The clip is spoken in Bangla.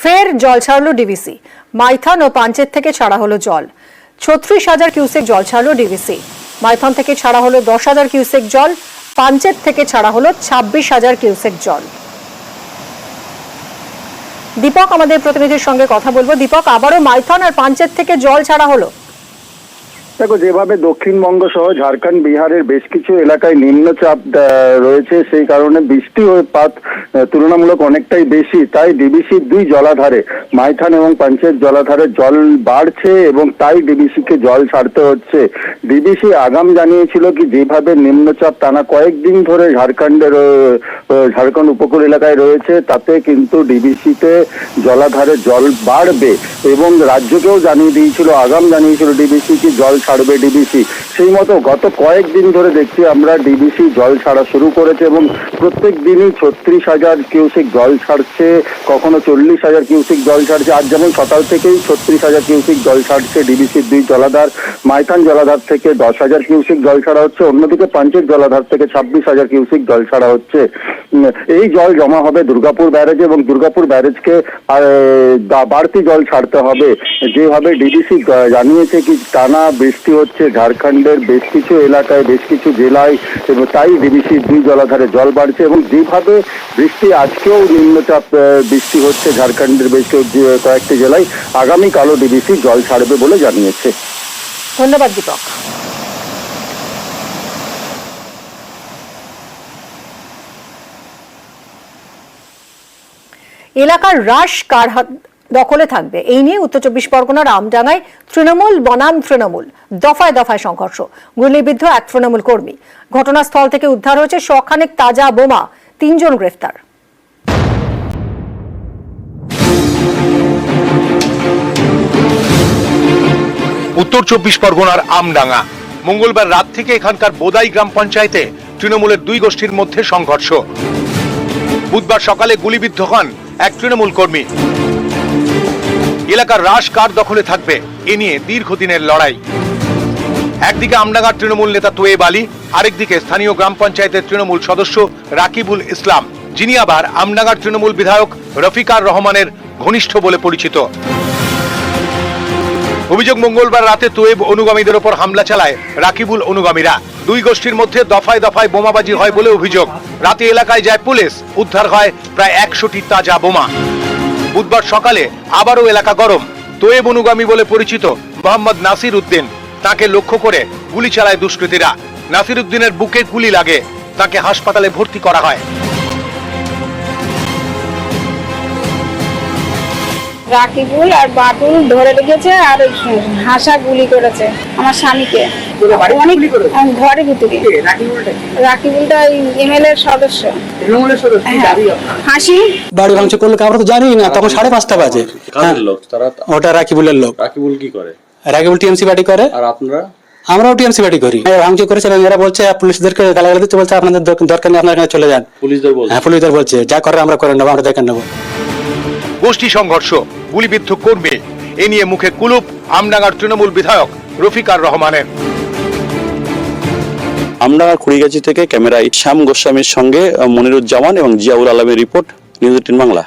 ফের জল ছাড়ল ডিভিসি। মাইথন ও পাঞ্চেত থেকে ছাড়া হলো জল। ৩৬,০০০ কিউসেক জল ছাড়ল ডিভিসি। মাইথন থেকে ছাড়া হলো ১০,০০০ কিউসেক জল। পাঞ্চেত থেকে ছাড়া হলো ২৬,০০০ কিউসেক জল। দীপক আমাদের প্রতিনিধির সঙ্গে কথা বলবো। দীপক, আবারও মাইথন আর পাঞ্চেত থেকে জল ছাড়া হলো। দেখো, যেভাবে দক্ষিণবঙ্গ সহ ঝাড়খণ্ড বিহারের বেশ কিছু এলাকায় নিম্নচাপ রয়েছে, সেই কারণে বৃষ্টিপাত তুলনামূলক অনেকটাই বেশি। তাই ডিবিসির দুই জলাধারে মাইথন এবং পাঞ্চেত জলাধারে জল বাড়ছে এবং তাই ডিবিসিকে জল ছাড়তে হচ্ছে। ডিবিসি আগাম জানিয়েছিল কি যেভাবে নিম্নচাপ টানা কয়েকদিন ধরে ঝাড়খণ্ড উপকূল এলাকায় রয়েছে, তাতে কিন্তু ডিবিসিতে জলাধারে জল বাড়বে এবং রাজ্যকেও জানিয়ে দিয়েছিল, আগাম জানিয়েছিল ডিবিসি কি জল ছাড়বে ডিবিসি। সেই মতো গত কয়েকদিন ধরে দেখছি আমরা ডিবিসি জল ছাড়া শুরু করেছে এবং প্রত্যেক দিনই ৩৬,০০০ কিউসেক জল ছাড়ছে, কখনো ৪০,০০০ কিউসেক জল ছাড়ছে। আজ যেমন সকাল থেকেই ৩৬,০০০ কিউসেক জল ছাড়ছে ডিবিসির দুই জলাধার। মাইথন জলাধার থেকে ১০,০০০ কিউসেক জল ছাড়া হচ্ছে, অন্যদিকে পাঞ্চেত জলাধার থেকে ২৬,০০০ কিউসেক জল ছাড়া হচ্ছে। এই জল জমা হবে দুর্গাপুর ব্যারেজে এবং দুর্গাপুর ব্যারেজকে বাড়তি জল ছাড়তে হবে। যেভাবে ডিবিসি জানিয়েছে কি টানা বৃষ্টি হচ্ছে ঝাড়খণ্ডের বেশ কিছু এলাকায়, বেশ কিছু জেলায়, এবং তাই ডিবিসির দুই জলাধারে জল বাড়ছে এবং যেভাবে বৃষ্টি আজকেও নিম্নচাপ বৃষ্টি হচ্ছে ঝাড়খণ্ডের বেশ কয়েকটি জেলায়, আগামীকালও ডিবিসি জল ছাড়বে বলে জানিয়েছে। ধন্যবাদ দীপক। এলাকার রাশ কার দখলে থাকবে, এই নিয়ে উত্তর চব্বিশ পরগনার আমডাঙ্গায় তৃণমূল বনাম তৃণমূল দফায় দফায় সংঘর্ষ। গুলিবিদ্ধ এক তৃণমূল কর্মী। ঘটনাস্থল থেকে উদ্ধার হয়েছে শখানেক তাজা বোমা, ৩ জন গ্রেফতার। উত্তর চব্বিশ পরগনার আমডাঙ্গা। মঙ্গলবার রাত থেকে এখানকার বোদাই গ্রাম পঞ্চায়েতে তৃণমূলের দুই গোষ্ঠীর মধ্যে সংঘর্ষ। বুধবার সকালে গুলিবিদ্ধ হন এক তৃণমূল কর্মী। এলাকার রাশ কার দখলে থাকবে, এ নিয়ে দীর্ঘদিনের লড়াই। একদিকে আমডাঙ্গার তৃণমূল নেতা তোয়েব আলী, আরেকদিকে স্থানীয় গ্রাম পঞ্চায়েতের তৃণমূল সদস্য রাকিবুল ইসলাম, যিনি আবার আমডাঙ্গার তৃণমূল বিধায়ক রফিকার রহমানের ঘনিষ্ঠ বলে পরিচিত। অভিযোগ, মঙ্গলবার রাতে তোয়েব অনুগামীদের ওপর হামলা চালায় রাকিবুল অনুগামীরা। দুই গোষ্ঠীর মধ্যে দফায় দফায় বোমাবাজি হয় বলে অভিযোগ। রাতে এলাকায় যায় পুলিশ, উদ্ধার হয় প্রায় ১০০টি তাজা বোমা। বুধবার সকালে আবারও এলাকা গরম। তোয়েব অনুগামী বলে পরিচিত মোহাম্মদ নাসির উদ্দিন, তাকে লক্ষ্য করে গুলি চালায় দুষ্কৃতীরা। নাসির উদ্দিনের বুকে গুলি লাগে, তাকে হাসপাতালে ভর্তি করা হয়। রাকিবুল আর বাটুল ধরে রেখেছে আর হাসা গুলি করেছে আমার স্বামীকে অনেক ঘরে ভিতরে। রাকিবুলটা এমএলএ এর সদস্য। হাসি বাড়ি ভাঙচুর করলো, আমরা তো জানি না, তখন 5:30 বাজে। ওটা রাকিবুলের লোক। রাকিবুল কি করে? রাকিবুল টিএমসি পার্টি করে। আর আপনারা? আমরাও টিএমসি পার্টি করি। ভাঙচুর করেছে এবং এরা বলছে পুলিশদেরকে গালাগালি দিচ্ছে, বলছে আপনাদের দরকার নেই, আপনারা চলে যান। পুলিশদের বলছে? হ্যাঁ, পুলিশদের বলছে যা করে আমরা করে নেবো, আমরা দেখে নেবো। গোষ্ঠী সংঘর্ষ, গুলিবিদ্ধ কর্মী, এ নিয়ে মুখে কুলুপ আমডাঙ্গার তৃণমূল বিধায়ক রফিকার রহমানের। আমডাঙ্গার খুড়িগাছি থেকে ক্যামেরায় শ্যাম গোস্বামীর সঙ্গে মনিরুজ্জামান এবং জিয়াউল আলমের রিপোর্ট, নিউজ 18 বাংলা।